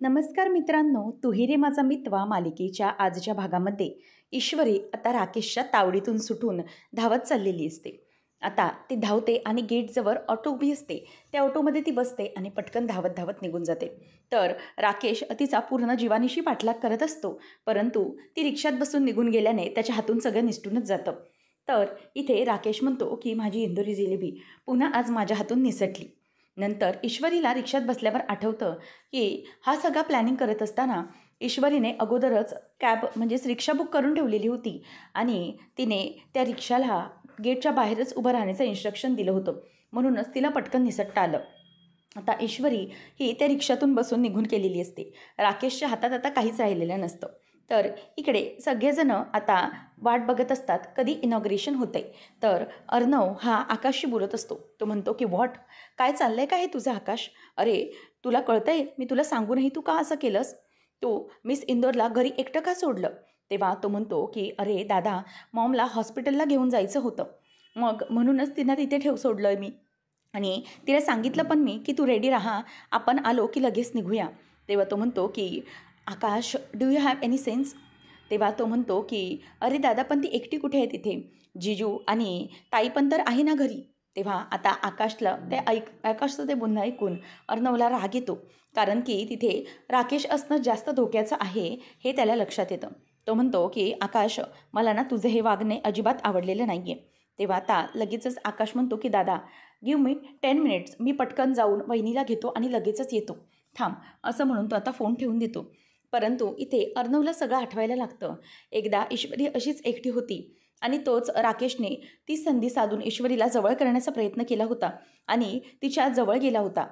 नमस्कार मित्रांनो, तुही रे माझा मितवा मालिकेच्या आजच्या भागामध्ये ईश्वरी आता राकेशच्या तावडीतून सुटून धावत चाललेली असते. आता ती धावते आणि गेटजवळ ऑटो उभी असते. त्या ऑटोमध्ये ती बसते आणि पटकन धावत धावत निघून जाते. तर राकेश तिचा पूर्ण जीवानिशी पाठलाग करत असतो, परंतु ती रिक्षात बसून निघून गेल्याने त्याच्या हातून सगळं निसटूनच जातं. तर इथे राकेश म्हणतो की माझी इंदोरी जिलेबी पुन्हा आज माझ्या हातून निसटली. नंतर ईश्वरीला रिक्षात बसल्यावर आठवतं की हा सगळा प्लॅनिंग करत असताना ईश्वरीने अगोदरच कॅब म्हणजेच रिक्षा बुक करून ठेवलेली होती आणि तिने त्या रिक्षाला गेटच्या बाहेरच उभं राहण्याचं इन्स्ट्रक्शन दिलं होतं. म्हणूनच तिला पटकन निसटता आलं. आता ईश्वरी ही त्या रिक्षातून बसून निघून गेलेली असते. राकेशच्या हातात आता काहीच राहिलेलं नसतं. तर इकडे सगळेजण आता वाट बघत असतात कधी इनॉग्रेशन होतंय. तर अर्णव हा आकाशशी बोलत असतो. तो म्हणतो की व्हॉट, काय चाललंय का हे तुझं आकाश? अरे, तुला कळतंय मी तुला सांगूनही तू का असं केलंस? तू मिस इंदोरला घरी एकटं का सोडलं? तेव्हा तो म्हणतो की अरे दादा, मॉमला हॉस्पिटलला घेऊन जायचं होतं, मग म्हणूनच तिनं तिथे सोडलं मी. आणि तिला सांगितलं पण मी की तू रेडी राहा, आपण आलो की लगेच निघूया. तेव्हा तो म्हणतो की Akash, do you have any sense? तेव्हा तो म्हणतो की अरे दादा, पण ती एकटी कुठे आहे तिथे? जिजू आणि ताई पण तर आहे ना घरी. तेव्हा आता आकाशला ते आकाशचं ते बोलणं ऐकून अर्णवला राग येतो. कारण की तिथे राकेश असणं जास्त धोक्याचं आहे हे त्याला लक्षात येतं. तो म्हणतो की आकाश, मला ना तुझं हे वागणे अजिबात आवडलेलं नाही आहे. तेव्हा आता लगेचच आकाश म्हणतो की दादा, गिव्ह मी 10 मिनिट्स, मी पटकन जाऊन वहिनीला घेतो आणि लगेचच येतो, थांब. असं म्हणून तो आता फोन ठेवून देतो. परंतु इथे अर्णवला सगळं आठवायला लागतं. एकदा ईश्वरी अशीच एकटी होती आणि तोच राकेशने ती संधी साधून ईश्वरीला जवळ करण्याचा प्रयत्न केला होता आणि तिच्या जवळ गेला होता.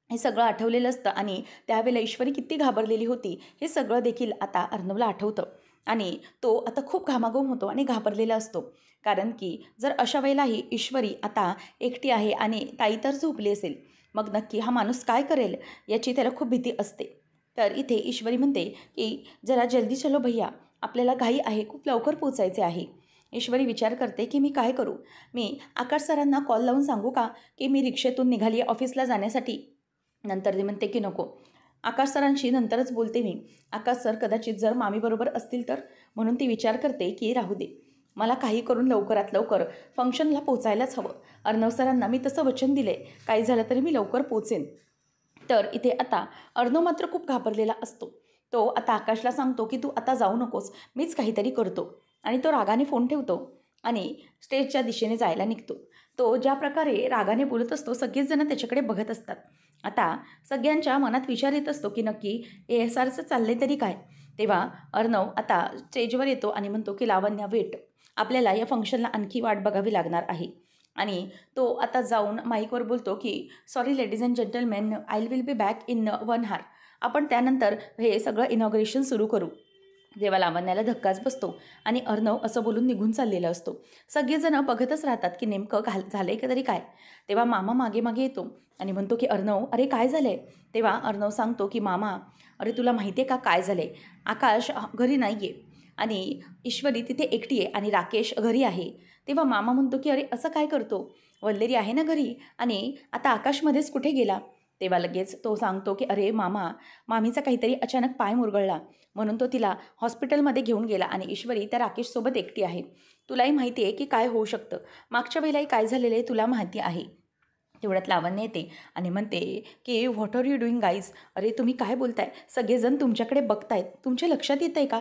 हे सगळं आठवलेलं असतं आणि त्यावेळेला ईश्वरी किती घाबरलेली होती हे सगळं देखील आता अर्णवला आठवतं. आणि तो आता खूप घामाघूम होतो आणि घाबरलेला असतो. कारण की जर अशा वेळेलाही ईश्वरी आता एकटी आहे आणि ताई तर झोपली असेल, मग नक्की हा माणूस काय करेल याची त्याला खूप भीती असते. तर इथे ईश्वरी म्हणते की जरा जल्दी चलो भैया, आपल्याला घाई आहे, खूप लवकर पोचायचे आहे. ईश्वरी विचार करते की मी काय करू? मी आकाश सरांना कॉल लावून सांगू का की मी रिक्षेतून निघाली आहे ऑफिसला जाण्यासाठी? नंतर ती म्हणते की नको, आकाश सरांशी नंतरच बोलते मी. आकाश सर कदाचित जर मामीबरोबर असतील तर? म्हणून ती विचार करते की राहू दे, मला काही करून लवकरात लवकर फंक्शनला पोचायलाच हवं. अर्णव सरांना मी तसं वचन दिले, काही झालं तरी मी लवकर पोचेन. तर इथे आता अर्णव मात्र खूप घाबरलेला असतो. तो आता आकाशला सांगतो की तू आता जाऊ नकोस, मीच काहीतरी करतो. आणि तो रागाने फोन ठेवतो आणि स्टेजच्या दिशेने जायला निघतो. तो ज्या प्रकारे रागाने बोलत असतो, सगळेच जण त्याच्याकडे बघत असतात. आता सगळ्यांच्या मनात विचार येत असतो की नक्की ASRचं चाललंय तरी काय? तेव्हा अर्णव आता स्टेजवर येतो आणि म्हणतो की लावण्या वेट, आपल्याला या फंक्शनला आणखी वाट बघावी लागणार आहे. आणि तो आता जाऊन माईकवर बोलतो की sorry ladies and gentlemen, I will be back in 1 hour. आपण त्यानंतर हे सगळं इनॉग्रेशन सुरू करू. तेव्हा लावण्याला धक्काच बसतो आणि अर्णव असं बोलून निघून चाललेला असतो. सगळेजण बघतच राहतात की नेमकं झालंय का तरी काय. तेव्हा मामा मागे मागे येतो आणि म्हणतो की अर्णव, अरे काय झालंय? तेव्हा अर्णव सांगतो की मामा, अरे तुला माहिती आहे का काय झालंय? आकाश घरी नाही आहे आणि ईश्वरी तिथे एकटी आहे आणि राकेश घरी आहे. तेव्हा मामा म्हणतो की अरे असं काय करतो? वल्लेरी आहे ना घरी आणि आता आकाशमध्येच कुठे गेला? तेव्हा लगेच तो सांगतो की अरे मामा, मामीचा काहीतरी अचानक पाय मुरगळला, म्हणून तो तिला हॉस्पिटलमध्ये घेऊन गेला आणि ईश्वरी त्या राकेशसोबत एकटी आहे. तुलाही माहिती आहे की काय होऊ शकतं, मागच्या वेळेलाही काय झालेलं आहे तुला माहिती आहे. तेवढ्यात लावण्य येते आणि म्हणते की what are you doing guys? अरे तुम्ही काय बोलताय? सगळेजण तुमच्याकडे बघतायत, तुमच्या लक्षात येतं आहे का?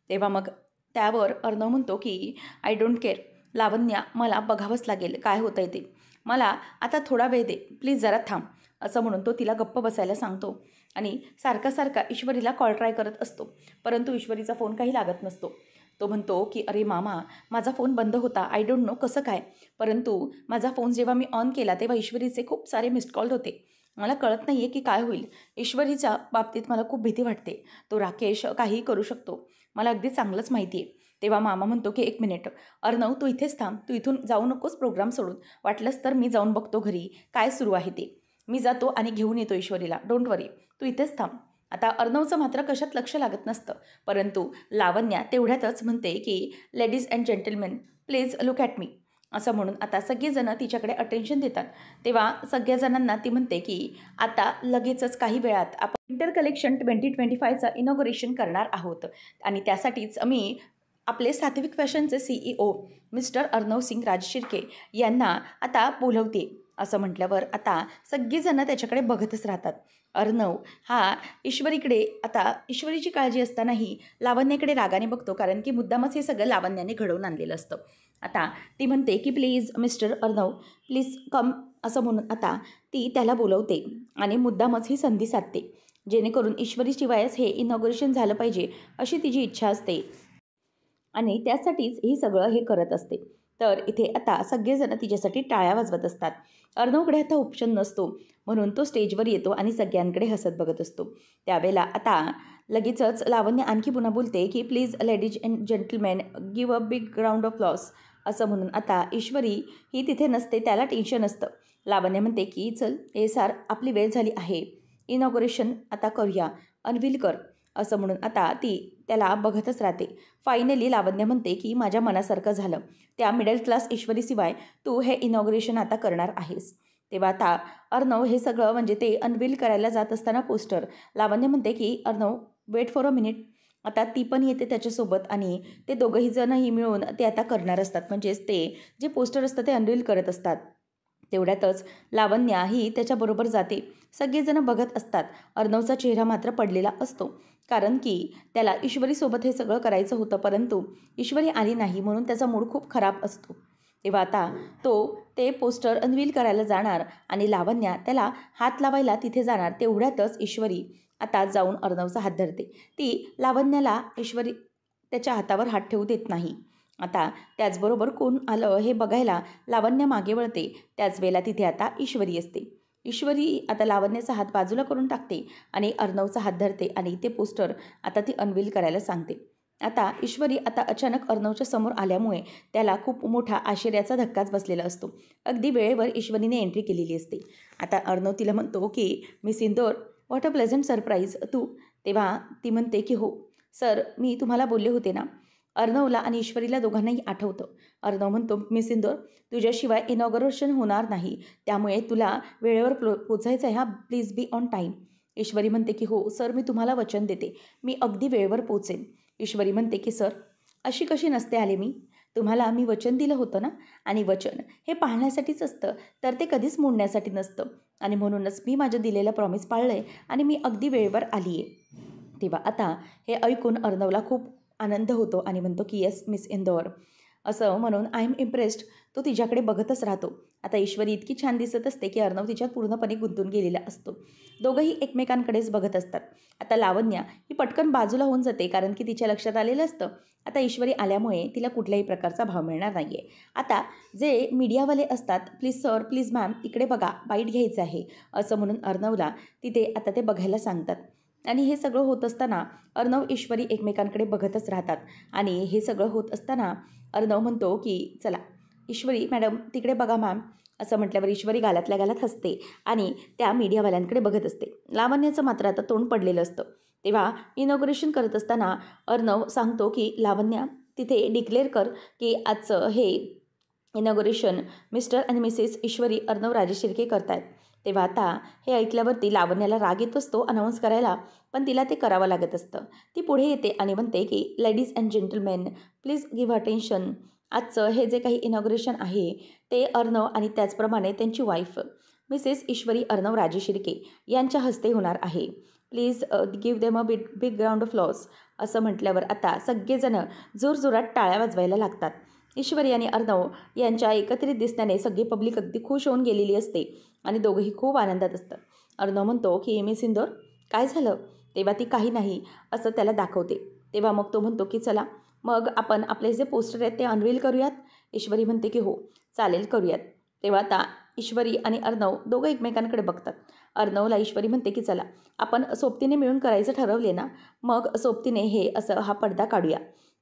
तेव्हा मग त्यावर अर्णव म्हणतो की आय डोंट केअर लावण्या, मला बघावंच लागेल काय होतं आहे ते. मला आता थोडा वेळ दे प्लीज, जरा थांब. असं म्हणून तो तिला गप्प बसायला सांगतो आणि सारखा सारखा ईश्वरीला कॉल ट्राय करत असतो. परंतु ईश्वरीचा फोन काही लागत नसतो. तो म्हणतो की अरे मामा, माझा फोन बंद होता, आय डोंट नो कसं काय, परंतु माझा फोन जेव्हा मी ऑन केला तेव्हा ईश्वरीचे खूप सारे मिस्ड कॉल होते. मला कळत नाही आहे की काय होईल. ईश्वरीच्या बाबतीत मला खूप भीती वाटते. तो राकेश काहीही करू शकतो, मला अगदी चांगलंच माहिती आहे. तेव्हा मामा म्हणतो की 1 मिनिट अर्णव, तू इथेच थांब, तू इथून जाऊ नकोस प्रोग्राम सोडून. वाटलंच तर मी जाऊन बघतो घरी काय सुरू आहे ते. मी जातो आणि घेऊन येतो ईश्वरीला, डोंट वरी, तू इथेच थांब. आता अर्णवचं मात्र कशात लक्ष लागत नसतं. परंतु लावण्या तेवढ्यातच म्हणते की ladies and gentlemen, please look at me. असं म्हणून आता सगळेजणं तिच्याकडे अटेन्शन देतात. तेव्हा सगळ्या ती म्हणते की आता लगेचच काही वेळात आपण विंटर कलेक्शन 2025चं इनॉग्रेशन करणार आहोत आणि त्यासाठीच मी आपले सात्विक फॅशनचे CEO मिस्टर अर्णव सिंग राजशिर्के यांना आता बोलवते. असं म्हटल्यावर आता सगळेजणं त्याच्याकडे बघतच राहतात. अर्णव हा ईश्वरीकडे आता ईश्वरीची काळजी असतानाही लावण्याकडे रागाने बघतो, कारण की मुद्दामच हे सगळं लावण्याने घडवून आणलेलं असतं. आता ती म्हणते की please mister Arnav please come, असं म्हणून आता ती त्याला बोलवते आणि मुद्दामच ही संधी साधते, जेणेकरून ईश्वरीशिवायच हे इनॉग्रेशन झालं पाहिजे अशी तिची इच्छा असते आणि त्यासाठीच ही सगळं हे करत असते. तर इथे आता सगळेजण तिच्यासाठी टाळ्या वाजवत असतात. अर्णवकडे आता ऑप्शन नसतो, म्हणून तो स्टेजवर येतो आणि सगळ्यांकडे हसत बघत असतो. त्यावेळेला आता लगेचच लावण्य आणखी पुन्हा बोलते की please ladies and gentleman give a big round of loss, असं म्हणून आता ईश्वरी ही तिथे नसते, त्याला टेन्शन असतं. लावण्य म्हणते की चल हे सार आपली वेळ झाली आहे, इनॉग्रेशन आता करूया, अनवील कर, असं म्हणून आता ती त्याला बघतच राहते. फायनली लावण्य म्हणते की माझ्या मनासारखं झालं, त्या मिडल क्लास ईश्वरीशिवाय तू हे इनॉग्रेशन आता करणार आहेस. तेव्हा आता अर्णव हे सगळं म्हणजे ते अनवील करायला जात असताना पोस्टर, लावण्य म्हणते की Arnav wait for a minute. आता ती पण येते त्याच्यासोबत आणि ते दोघंही जणही मिळून ते आता करणार असतात, म्हणजेच ते जे पोस्टर असतं ते अनवील करत असतात. तेवढ्यातच लावण्या ही त्याच्याबरोबर जाते. सगळेजण बघत असतात. अर्णवचा चेहरा मात्र पडलेला असतो, कारण की त्याला ईश्वरीसोबत हे सगळं करायचं होतं, परंतु ईश्वरी आली नाही म्हणून त्याचा मूड खूप खराब असतो. तेव्हा आता तो ते पोस्टर अनवील करायला जाणार आणि लावण्या त्याला हात लावायला तिथे जाणार. तेवढ्यातच ईश्वरी आता जाऊन अर्णवचा हात धरते. ती लावण्याला ईश्वरी त्याच्या हातावर हात ठेवू देत नाही. आता त्याचबरोबर कोण आलं हे बघायला लावण्य मागे वळते. त्याच वेळेला तिथे आता ईश्वरी असते. ईश्वरी आता लावण्याचा हात बाजूला करून टाकते आणि अर्णवचा हात धरते आणि ते पोस्टर आता ती अनवील करायला सांगते. आता ईश्वरी आता अचानक अर्णवच्या समोर आल्यामुळे त्याला खूप मोठा आश्चर्याचा धक्काच बसलेला असतो. अगदी वेळेवर ईश्वरीने एंट्री केलेली असते. आता अर्णव तिला म्हणतो की miss Indore, what a pleasant surprise तू. तेव्हा ती म्हणते की हो सर, मी तुम्हाला बोलले होते ना. अर्णवला आणि ईश्वरीला दोघांनाही आठवतं. अर्णव म्हणतो मिस इंदोर, तुझ्याशिवाय इनॉग्रेशन होणार नाही, त्यामुळे तुला वेळेवर पोचायचं आहे हा, प्लीज बी ऑन टाईम. ईश्वरी म्हणते की हो सर, मी तुम्हाला वचन देते, मी अगदी वेळेवर पोचेन. ईश्वरी म्हणते की सर, अशी कशी नसते आले मी, तुम्हाला मी वचन दिलं होतं ना, आणि वचन हे पाळण्यासाठीच असतं, तर ते कधीच मोडण्यासाठी नसतं, आणि म्हणूनच मी माझं दिलेलं प्रॉमिस पाळलं आहे आणि मी अगदी वेळेवर आली आहे. तेव्हा आता हे ऐकून अर्णवला खूप आनंद होतो आणि म्हणतो की येस मिस इंदौर, असं म्हणून आय एम इम्प्रेस्ड. तो तिच्याकडे बघतच राहतो. आता ईश्वरी इतकी छान दिसत असते की अर्णव तिच्यात पूर्णपणे गुंतून गेलेला असतो. दोघंही एकमेकांकडेच बघत असतात. आता लावण्या ही पटकन बाजूला होऊन जाते, कारण की तिच्या लक्षात आलेलं असतं आता ईश्वरी आल्यामुळे तिला कुठल्याही प्रकारचा भाव मिळणार नाही आहे. आता जे मीडियावाले असतात, प्लीज सर, प्लीज मॅम, इकडे बघा, बाईट घ्यायचं आहे, असं म्हणून अर्णवला तिथे आता ते बघायला सांगतात. आणि हे सगळं होत असताना अर्णव ईश्वरी एकमेकांकडे बघतच राहतात. आणि हे सगळं होत असताना अर्णव म्हणतो की चला ईश्वरी मॅडम तिकडे बघा मॅम, असं म्हटल्यावर ईश्वरी गालातल्या गालात हसते आणि त्या मीडियावाल्यांकडे बघत असते. लावण्याचं मात्र आता तोंड पडलेलं असतं. तेव्हा इनॉग्रेशन करत असताना अर्णव सांगतो की लावण्या तिथे डिक्लेअर कर की आजचं हे इनॉग्रेशन मिस्टर आणि मिसेस ईश्वरी अर्णव राजशिर्के करतायत. तेव्हा आता हे ऐकल्यावरती लावण्याला राग येत असतो अनाऊन्स करायला, पण तिला ते करावं लागत असतं. ती पुढे येते आणि म्हणते की ladies and gentleman please give attention. आजचं हे जे काही इनॉग्रेशन आहे ते अर्णव आणि त्याचप्रमाणे त्यांची वाईफ मिसेस ईश्वरी अर्णव राजशिर्के यांच्या हस्ते होणार आहे. Please give them a big round of loss, असं म्हटल्यावर आता सगळेजणं जोरजोरात टाळ्या वाजवायला लागतात. ईश्वरी आणि अर्णव यांच्या एकत्रित दिसण्याने सगळी पब्लिक अगदी खुश होऊन गेलेली असते आणि दोघंही खूप आनंदात असतात. अर्णव म्हणतो की मिस इंदोर काय झालं. तेव्हा ती काही नाही असं त्याला दाखवते. तेव्हा मग तो म्हणतो की चला मग आपण आपले जे पोस्टर आहेत ते अनवील करूयात. ईश्वरी म्हणते की हो चालेल करूयात. तेव्हा आता ईश्वरी आणि अर्णव दोघं एकमेकांकडे बघतात. अर्णवला ईश्वरी म्हणते की चला आपण सोबतीने मिळून करायचं ठरवले ना, मग सोबतीने हे असं हा पडदा काढूया.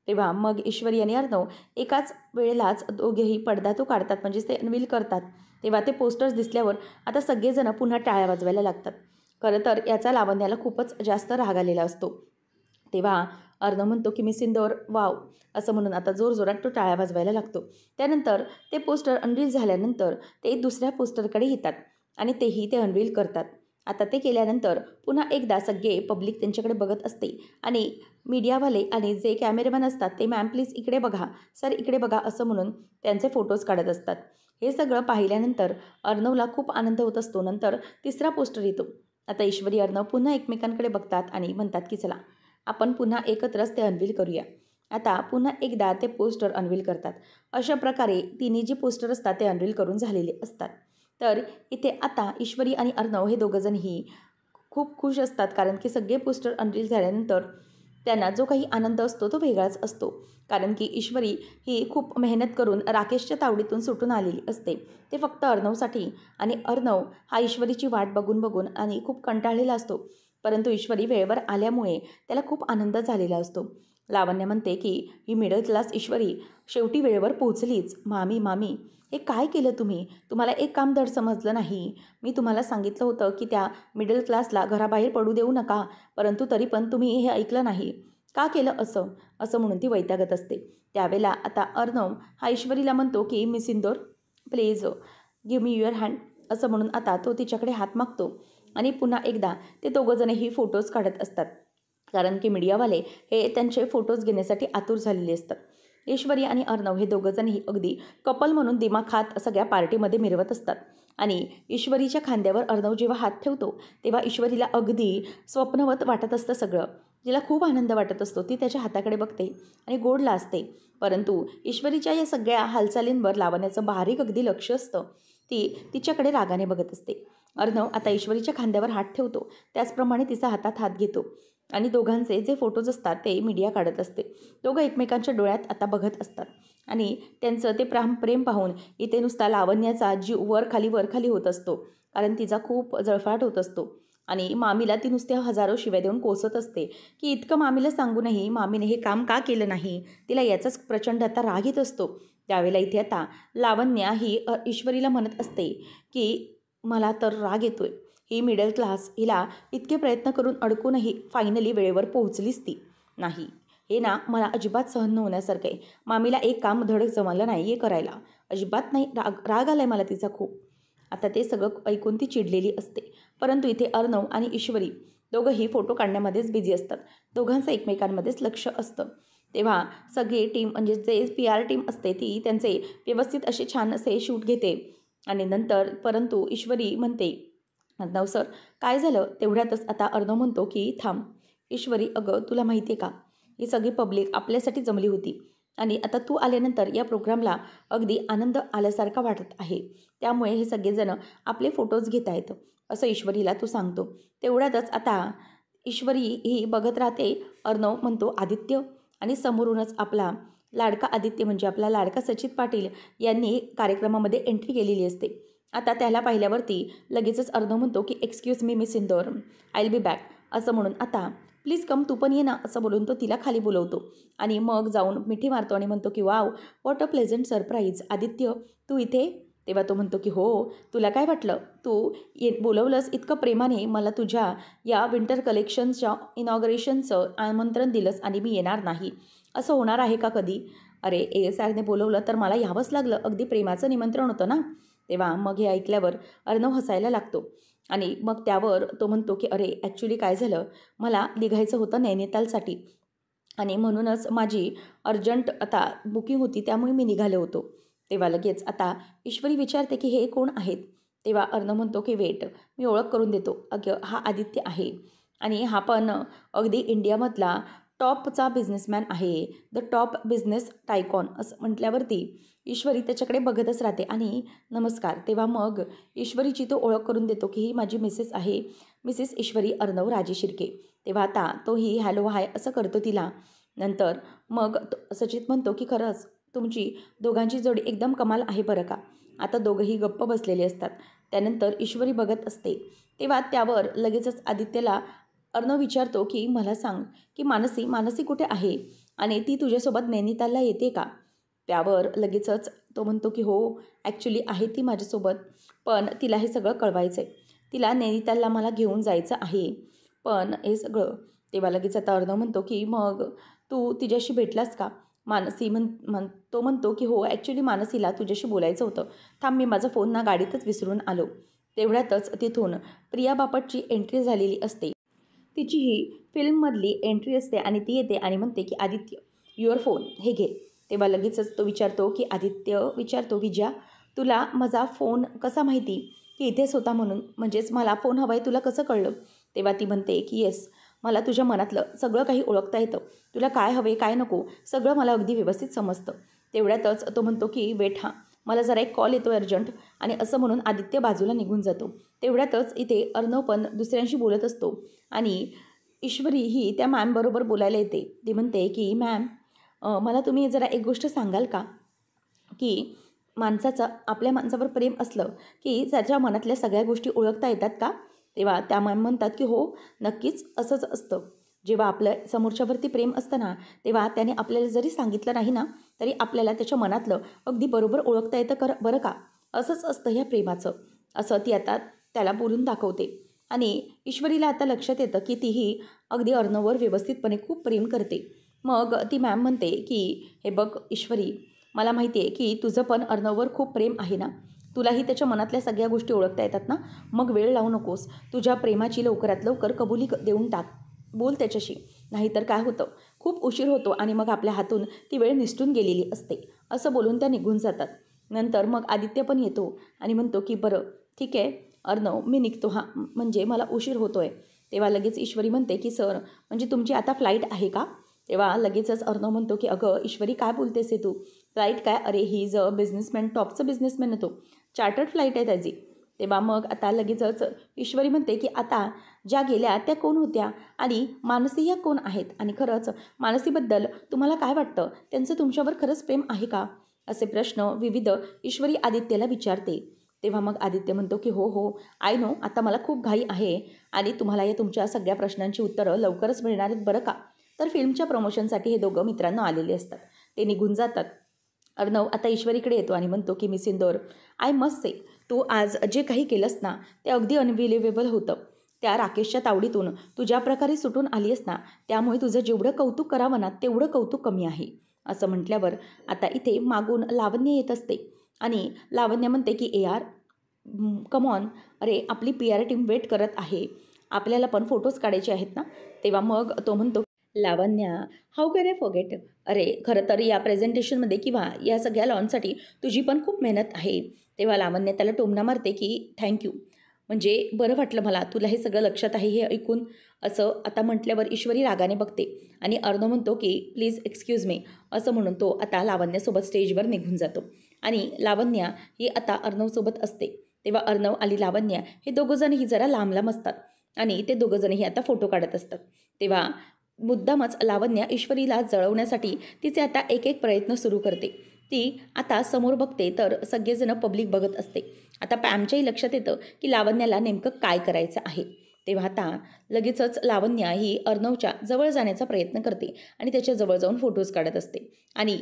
तेव्हा मग ईश्वरी आणि अर्णव एकाच वेळेलाच दोघेही पडदा तो काढतात, म्हणजेच ते अनवील करतात. तेव्हा ते पोस्टर्स दिसल्यावर आता सगळेजण पुन्हा टाळ्या वाजवायला लागतात. खरं तर याचा लावण्याला खूपच जास्त राग आलेला असतो. तेव्हा अर्णव म्हणतो की मिस इंदौर वाव असं म्हणून आता जोरजोरात तो टाळ्या वाजवायला लागतो. त्यानंतर ते पोस्टर अनरील झाल्यानंतर ते दुसऱ्या पोस्टरकडे येतात आणि तेही ते अनरील करतात. आता ते केल्यानंतर पुन्हा एकदा सगळे पब्लिक त्यांच्याकडे बघत असते आणि मीडियावाले आणि जे कॅमेरामॅन असतात ते मॅम प्लीज इकडे बघा, सर इकडे बघा असं म्हणून त्यांचे फोटोज काढत असतात. हे सगळं पाहिल्यानंतर अर्णवला खूप आनंद होत असतो. नंतर तिसरा पोस्टर येतो. आता ईश्वरी अर्णव पुन्हा एकमेकांकडे बघतात आणि म्हणतात की चला आपण पुन्हा एकत्रच ते अनवील करूया. आता पुन्हा एकदा ते पोस्टर अनवील करतात. अशा प्रकारे तिन्ही जी पोस्टर असतात ते अनवील करून झालेले असतात. तर इथे आता ईश्वरी आणि अर्णव हे दोघंजणही खूप खुश असतात, कारण की सगळे पोस्टर अनरील झाल्यानंतर त्यांना जो काही आनंद असतो तो वेगळाच असतो. कारण की ईश्वरी ही खूप मेहनत करून राकेशच्या तावडीतून सुटून आलेली असते, ते फक्त अर्णवसाठी. आणि अर्णव हा ईश्वरीची वाट बघून बघून आणि खूप कंटाळलेला असतो. परंतु ईश्वरी वेळेवर आल्यामुळे त्याला खूप आनंद झालेला असतो. लावण्य म्हणते की ही मिडल क्लास ईश्वरी शेवटी वेळेवर पोहोचलीच. मामी मामी हे काय केलं तुम्ही? तुम्हाला एक काम धड समजलं नाही. मी तुम्हाला सांगितलं होतं की त्या मिडल क्लासला घराबाहेर पडू देऊ नका, परंतु तरी पण तुम्ही हे ऐकलं नाही. का केलं असं? असं म्हणून ती वैतागत असते. त्यावेळेला आता अर्णव हा ईश्वरीला म्हणतो की miss Indore please give me your hand असं म्हणून आता तो तिच्याकडे हात मागतो आणि पुन्हा एकदा ते दोघंजणही फोटोज काढत असतात. कारण की मीडियावाले हे त्यांचे फोटोज घेण्यासाठी आतुर झालेले असतात. ईश्वरी आणि अर्णव हे दोघंजणही अगदी कपल म्हणून दिमाग खात सगळ्या पार्टीमध्ये मिरवत असतात. आणि ईश्वरीच्या खांद्यावर अर्णव जेव्हा हात ठेवतो तेव्हा ईश्वरीला अगदी स्वप्नवत वाटत असतं सगळं. तिला खूप आनंद वाटत असतो. ती त्याच्या हाताकडे बघते आणि गोड लाजते. परंतु ईश्वरीच्या या सगळ्या हालचालींवर लावण्याचं बारीक अगदी लक्ष असतं. ती तिच्याकडे रागाने बघत असते. अर्णव आता ईश्वरीच्या खांद्यावर हात ठेवतो, त्याचप्रमाणे तिचा हातात हात घेतो आणि दोघांचे जे फोटोज असतात ते मीडिया काढत असते. दोघं एकमेकांच्या डोळ्यात आता बघत असतात आणि त्यांचं ते प्रेम पाहून इथे नुसता लावण्याचा जीव वर खाली होत असतो, कारण तिचा खूप जळफाट होत असतो. आणि मामीला ती नुसत्या हजारो शिव्या देऊन कोसत असते की इतकं मामीला सांगूनही मामीने हे काम का केलं नाही. तिला याचाच प्रचंड आता राग येत असतो. त्यावेळेला इथे आता लावण्या ही ईश्वरीला म्हणत असते की मला तर राग येतोय. ही मिडल क्लास हिला इतके प्रयत्न करून अडकूनही फायनली वेळेवर पोहोचलीच ती नाही. हे ना मला अजिबात सहन न होण्यासारखं आहे. मामीला एक काम धडक जमलं नाही आहे करायला. अजिबात नाही. राग आला आहे मला तिचा खूप. आता ते सगळं ऐकून ती चिडलेली असते. परंतु इथे अर्णव आणि ईश्वरी दोघंही फोटो काढण्यामध्येच बिझी असतात. दोघांचं एकमेकांमध्येच लक्ष असतं. तेव्हा सगळी टीम म्हणजे जे PR टीम असते ती त्यांचे व्यवस्थित असे छान असे शूट घेते. आणि नंतर परंतु ईश्वरी म्हणते अर्णव सर काय झालं? तेवढ्यातच आता अर्णव म्हणतो की थांब ईश्वरी, अगं तुला माहिती आहे का, ही सगळी पब्लिक आपल्यासाठी जमली होती आणि आता तू आल्यानंतर या प्रोग्रामला अगदी आनंद आल्यासारखा वाटत आहे. त्यामुळे हे सगळेजण आपले फोटोज घेत आहेत असं ईश्वरीला तू सांगतो. तेवढ्यातच आता ईश्वरी ही बघत राहते. अर्णव म्हणतो आदित्य, आणि समोरूनच आपला लाडका आदित्य म्हणजे आपला लाडका सचित पाटील यांनी कार्यक्रमामध्ये एंट्री केलेली असते. आता त्याला पाहिल्यावरती लगेचच अर्णव म्हणतो की excuse me miss Indore, I will be back असं म्हणून आता प्लीज कम तू पण ये ना असं बोलून तो तिला खाली बोलवतो आणि मग जाऊन मिठी मारतो आणि म्हणतो की wow what a pleasant surprise Aditya, तू इथे? तेव्हा तो म्हणतो की हो, तुला काय वाटलं? तू बोलवलंस इतकं प्रेमाने मला तुझ्या या विंटर कलेक्शनच्या इनॉग्रेशनचं आमंत्रण दिलंस आणि मी येणार नाही, असं होणार आहे का कधी? अरे ASRने बोलवलं तर मला यावंच लागलं, अगदी प्रेमाचं निमंत्रण होतं ना. तेव्हा मग हे ऐकल्यावर अर्णव हसायला लागतो आणि मग त्यावर तो म्हणतो की अरे ॲक्च्युली काय झालं, मला निघायचं होतं नैनितालसाठी आणि म्हणूनच माझी अर्जंट आता बुकिंग होती, त्यामुळे मी निघाले होतो. तेव्हा लगेच आता ईश्वरी विचारते की हे कोण आहेत? तेव्हा अर्णव म्हणतो की वेट, मी ओळख करून देतो. अगं हा आदित्य आहे आणि हा पण अगदी इंडियामधला टॉपचा बिझनेसमॅन आहे, द टॉप बिझनेस टायकॉन असं म्हटल्यावरती ईश्वरी त्याच्याकडे बघतच राहते आणि नमस्कार. तेव्हा मग ईश्वरीची तो ओळख करून देतो की ही माझी मिसेस आहे, मिसेस ईश्वरी अर्णव राजे शिर्के. तेव्हा आता तोही हॅलो हाय असं करतो तिला. नंतर मग सचित म्हणतो की खरंच तुमची दोघांची जोडी एकदम कमाल आहे बरं का. आता दोघंही गप्प बसलेले असतात. त्यानंतर ईश्वरी बघत असते. तेव्हा त्यावर लगेचच आदित्यला अर्णव विचारतो की मला सांग की मानसी कुठे आहे आणि ती तुझ्यासोबत नैनितालला येते का? त्यावर लगेचच तो म्हणतो की हो, ॲक्च्युली आहे ती माझ्यासोबत, पण तिला हे सगळं कळवायचं आहे. तिला नैनितालला मला घेऊन जायचं आहे. पण हे सगळं तेव्हा लगेच आता अर्णव म्हणतो की मग तू तिच्याशी भेटलास का? मानसी तो म्हणतो की हो, ॲक्च्युली मानसीला तुझ्याशी बोलायचं होतं. थांब, मी माझा फोन ना गाडीतच विसरून आलो. तेवढ्यातच तिथून प्रिया बापटची एंट्री झालेली असते. तिची ही फिल्ममधली एंट्री असते आणि ती येते आणि म्हणते की आदित्य, युअर फोन हे घे. तेव्हा लगेचच तो विचारतो की आदित्य विचारतो, विजया तुला माझा फोन कसा माहिती की इथेच होता म्हणून? म्हणजेच मला फोन हवा आहे तुला कसं कळलं? तेव्हा ती म्हणते की येस, मला तुझ्या मनातलं सगळं काही ओळखता येतं. तुला काय हवे काय नको सगळं मला अगदी व्यवस्थित समजतं. तेवढ्यातच तो म्हणतो की वेट हां, मला जरा एक कॉल येतो अर्जंट. आणि असं म्हणून आदित्य बाजूला निघून जातो. तेवढ्यातच इथे अर्णव पण दुसऱ्यांशी बोलत असतो आणि ईश्वरी ही त्या मॅमबरोबर बोलायला येते. ती म्हणते की मॅम, मला तुम्ही जरा एक गोष्ट सांगाल का की आपल्या माणसावर प्रेम असलं की त्याच्या मनातल्या सगळ्या गोष्टी ओळखता येतात का? तेव्हा त्या मॅम म्हणतात की हो, नक्कीच असंच असतं. जेव्हा आपलं समोरच्यावरती प्रेम असतं ना, तेव्हा त्याने आपल्याला जरी सांगितलं नाही ना, तरी आपल्याला त्याच्या मनातलं अगदी बरोबर ओळखता येतं बरं का. असंच असतं ह्या प्रेमाचं, असं ती आता त्याला बोलून दाखवते. आणि ईश्वरीला आता लक्षात येतं की तीही अगदी अर्णववर व्यवस्थितपणे खूप प्रेम करते. मग ती मॅम म्हणते की हे बघ ईश्वरी, मला माहिती आहे की तुझं पण अर्णववर खूप प्रेम आहे ना, तुलाही त्याच्या मनातल्या सगळ्या गोष्टी ओळखता येतात ना, मग वेळ लावू नकोस. तुझ्या प्रेमाची लवकरात लवकर कबुली देऊन टाक. बोल त्याच्याशी. नाहीतर काय होतं, खूप उशीर होतो आणि मग आपल्या हातून ती वेळ निसटून गेलेली असते. असं बोलून त्या निघून जातात. नंतर मग आदित्य पण येतो आणि म्हणतो की बरं ठीक आहे अर्णव, मी निघतो हां, म्हणजे मला उशीर होतो आहे. तेव्हा लगेच ईश्वरी म्हणते की सर, म्हणजे तुमची आता फ्लाईट आहे का? तेव्हा लगेचच अर्णव म्हणतो की अगं ईश्वरी, काय बोलतेस आहे तू? फ्लाईट काय? अरे ही इज अ बिझनेसमॅन, टॉपचं बिझनेसमॅन आहे तो. चार्टर्ड फ्लाईट आहे त्याची. तेव्हा मग आता लगेचच ईश्वरी म्हणते की आता ज्या गेल्या त्या कोण होत्या आणि मानसी या कोण आहेत? आणि खरंच मानसीबद्दल तुम्हाला काय वाटतं? त्यांचं तुमच्यावर खरंच प्रेम आहे का? असे प्रश्न विविध ईश्वरी आदित्यला विचारते. तेव्हा मग आदित्य म्हणतो की हो हो, आय नो, आता मला खूप घाई आहे आणि तुम्हाला या तुमच्या सगळ्या प्रश्नांची उत्तरं लवकरच मिळणार आहेत बरं का. तर फिल्मच्या प्रमोशनसाठी हे दोघं मित्रांनो आलेले असतात. ते निघून जातात. अर्णव आता ईश्वरीकडे येतो आणि म्हणतो की miss Indore, I must say, तू आज जे काही केलंस ना, ते अगदी अनबिलिव्हेबल होतं. त्या राकेशच्या तावडीतून तू ज्या प्रकारे सुटून आली आहेस ना, त्यामुळे तुझं जेवढं कौतुक करावं ना, तेवढं कौतुक कमी आहे. असं म्हटल्यावर आता इथे मागून लावण्य येत असते आणि लावण्य म्हणते की ए आर, कम ऑन, अरे आपली पी आर टीम वेट करत आहे, आपल्याला पण फोटोज काढायचे आहेत ना. तेव्हा मग तो म्हणतो, लावण्या, हाऊ कॅन आय फॉरगेट, अरे खरं तर या प्रेझेंटेशनमध्ये किंवा या सगळ्या लॉनसाठी तुझी पण खूप मेहनत आहे. तेव्हा लावण्य त्याला टोमणा मारते की थँक्यू, म्हणजे बरं वाटलं मला तुला हे सगळं लक्षात आहे हे ऐकून. असं आता म्हटल्यावर ईश्वरी रागाने बघते आणि अर्णव म्हणतो की प्लीज एक्सक्यूज मी, असं म्हणून तो आता लावण्यासोबत स्टेजवर निघून जातो. आणि लावण्या ही आता अर्णवसोबत असते. तेव्हा अर्णव आणि लावण्या हे दोघंजणही जरा लांब लांब असतात आणि ते दोघंजणही आता फोटो काढत असतात. तेव्हा मुद्दामच लावण्या ईश्वरीला जळवण्यासाठी तिचे आता एक एक प्रयत्न सुरू करते. ती आता समोर बघते तर सगळेजण पब्लिक बघत असते. आता पॅमच्याही लक्षात येतं की लावण्याला नेमकं काय करायचं आहे. तेव्हा आता लगेचच लावण्या ही अर्णवच्या जवळ जाण्याचा प्रयत्न करते आणि त्याच्या जवळ जाऊन फोटोज काढत असते. आणि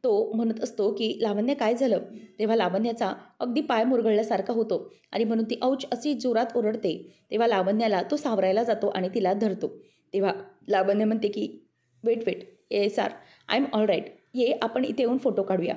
तो म्हणत असतो की लावण्य काय झालं? तेव्हा लावण्याचा अगदी पाय मुरगळल्यासारखा होतो आणि म्हणून ती औच अशी जोरात ओरडते. तेव्हा लावण्याला तो सावरायला जातो आणि तिला धरतो. तेव्हा लावण्य म्हणते की wait wait, yes are, I am all right, ये आपण इथे येऊन फोटो काढूया.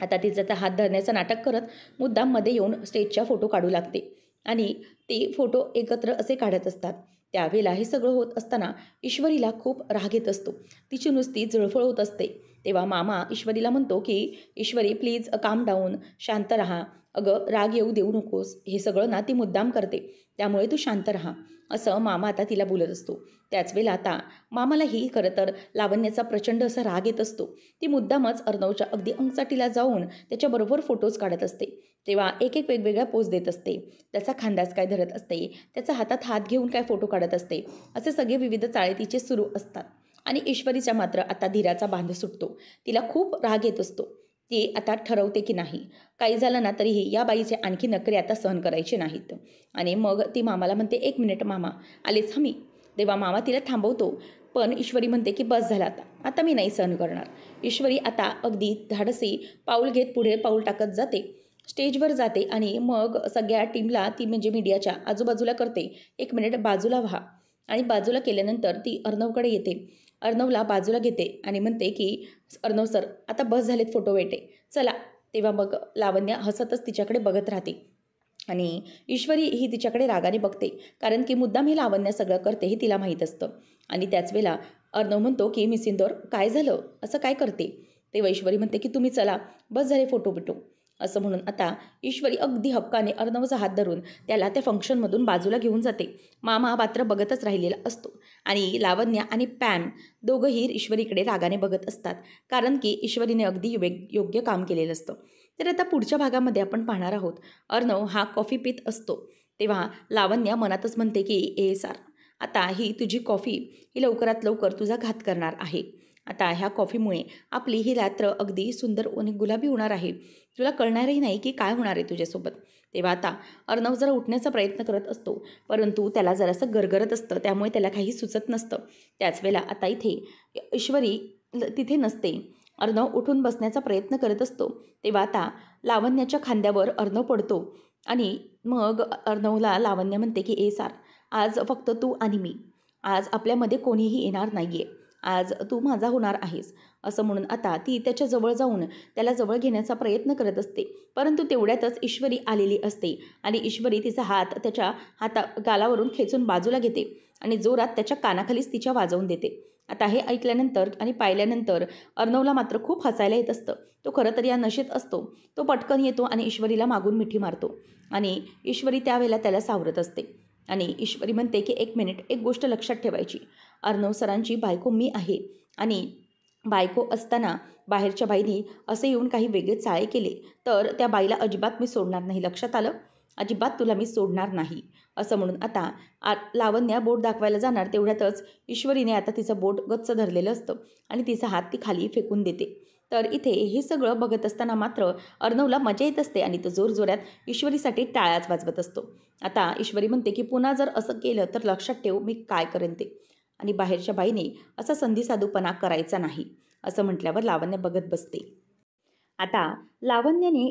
आता तिचं तर हात धरण्याचं नाटक करत मुद्दाम मध्ये येऊन स्टेजच्या फोटो काढू लागते आणि ते फोटो एकत्र असे काढत असतात. त्यावेळेला हे सगळं होत असताना ईश्वरीला खूप राग येत असतो. तिची नुसती जळफळ होत असते. तेव्हा मामा ईश्वरीला म्हणतो की ईश्वरी प्लीज काम डाऊन, शांत राहा. अगं राग येऊ देऊ नकोस, हे सगळं ना ती मुद्दाम करते, त्यामुळे तू शांत राहा, असं मामा आता तिला बोलत असतो. त्याच वेळेला आता मामालाही खरं तर लावण्याचा प्रचंड असा राग येत असतो. ती मुद्दामच अर्णवच्या अगदी अंगसाटीला जाऊन त्याच्याबरोबर फोटोज काढत असते. तेव्हा एक एक वेगवेगळ्या पोज देत असते. त्याचा खांदाच काय धरत असते, त्याचा हातात हात घेऊन काय फोटो काढत असते. असे सगळे विविध चाळे तिचे सुरू असतात. आणि ईश्वरीचा मात्र आता धीराचा बांध सुटतो. तिला खूप राग येत असतो. ती आता ठरवते की नाही, काही झालं ना तरीही या बाईचे आणखी नखरे आता सहन करायचे नाहीत. आणि मग ती मामाला म्हणते, एक मिनिट मामा, आलेच हमी. तेव्हा मामा तिला थांबवतो. पण ईश्वरी म्हणते की बस झालं आता, आता मी नाही सहन करणार. ईश्वरी आता अगदी धाडसी पाऊल घेत पुढे पाऊल टाकत जाते. स्टेजवर जाते आणि मग सगळ्या टीमला ती म्हणजे मीडियाच्या आजूबाजूला करते, एक मिनिट बाजूला व्हा. आणि बाजूला केल्यानंतर ती अर्णवकडे येते. अर्णवला बाजूला घेते आणि म्हणते की अर्णव सर, आता बस झालेत फोटो वेटे, चला. तेव्हा मग लावण्या हसतच तिच्याकडे बघत राहते आणि ईश्वरी ही तिच्याकडे रागाने बघते, कारण की मुद्दाम ही लावण्या सगळं करते हे तिला माहीत असतं. आणि त्याच वेळेला अर्णव म्हणतो की मिस इंदोर, काय झालं, असं काय करते? तेव्हा ईश्वरी म्हणते की तुम्ही चला, बस झाले फोटो बिटो, असं म्हणून आता ईश्वरी अगदी हक्काने अर्णवचा हात धरून त्याला त्या फंक्शनमधून बाजूला घेऊन जाते. मामा मात्र बघतच राहिलेला असतो आणि लावण्या आणि पॅम दोघंही ईश्वरीकडे रागाने बघत असतात, कारण की ईश्वरीने अगदी योग्य काम केलेलं असतं. तर आता पुढच्या भागामध्ये आपण पाहणार आहोत, अर्णव हा कॉफी पीत असतो. तेव्हा लावण्या मनातच म्हणते की ए सार, आता ही तुझी कॉफी ही लवकरात लवकर तुझा घात करणार आहे. आता ह्या कॉफीमुळे आपली ही रात्र अगदी सुंदर आणि गुलाबी होणार आहे. तुला कळणारही नाही की काय होणार आहे तुझ्यासोबत. तेव्हा आता अर्णव जरा उठण्याचा प्रयत्न करत असतो, परंतु त्याला जरासं गरगरत असतं, त्यामुळे त्याला काही सुचत नसतं. त्याच वेळेला आता इथे ईश्वरी तिथे नसते. अर्णव उठून बसण्याचा प्रयत्न करत असतो. तेव्हा आता लावण्याच्या खांद्यावर अर्णव पडतो आणि मग अर्णवला लावण्य म्हणते की ए सार, आज फक्त तू आणि मी, आज आपल्यामध्ये कोणीही येणार नाही आहे, आज तू माझा होणार आहेस, असं म्हणून आता ती त्याच्या जवळ जाऊन त्याला जवळ घेण्याचा प्रयत्न करत असते. परंतु तेवढ्यातच ईश्वरी आलेली असते आणि ईश्वरी तिचा हात त्याच्या गालावरून खेचून बाजूला घेते आणि जोरात त्याच्या कानाखालीच तिच्या वाजवून देते. आता हे ऐकल्यानंतर आणि पाहिल्यानंतर अर्णवला मात्र खूप हसायला येत असतं. तो खरं तर या नशेत असतो. तो पटकन येतो आणि ईश्वरीला मागून मिठी मारतो आणि ईश्वरी त्यावेळेला त्याला सावरत असते आणि ईश्वरी म्हणते की एक मिनिट, एक गोष्ट लक्षात ठेवायची, अर्णव सरांची बायको मी आहे आणि बायको असताना बाहेरच्या बाईने असे येऊन काही वेगळे चाळे केले तर त्या बाईला अजिबात मी सोडणार नाही, लक्षात आलं? अजिबात तुला मी सोडणार नाही, असं म्हणून आता लावण्या बोट दाखवायला जाणार तेवढ्यातच ईश्वरीने आता तिचं बोट गच्च धरलेलं असतं आणि तिचा हात ती खाली फेकून देते. तर इथे हे सगळं बघत असताना मात्र अर्णवला मजा येत असते आणि तो जोरजोरात ईश्वरीसाठी टाळ्याच वाजवत असतो. आता ईश्वरी म्हणते की पुन्हा जर असं केलं तर लक्षात ठेव मी काय करेन ते, आणि बाहेरच्या बाईने असा संधीसाधूपणा करायचा नाही, असं म्हटल्यावर लावण्य बघत बसते. आता लावण्याने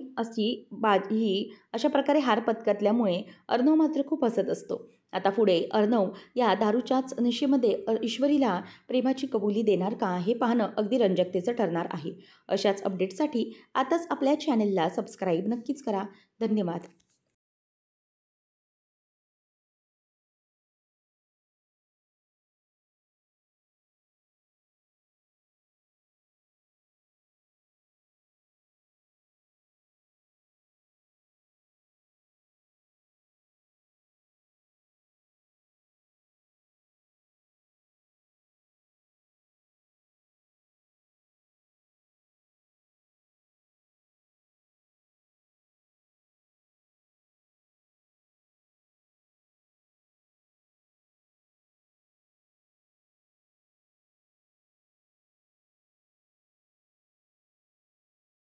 ही अशा प्रकारे हार पत्करल्यामुळे अर्णव मात्र खूप हसत असतो. आता पुढे अर्णव या दारूच्याच नशेमध्ये ईश्वरीला प्रेमाची कबुली देणार का, हे पाहणं अगदी रंजकतेचं ठरणार आहे. अशाच अपडेटसाठी आताच आपल्या चॅनलला सबस्क्राईब नक्कीच करा. धन्यवाद.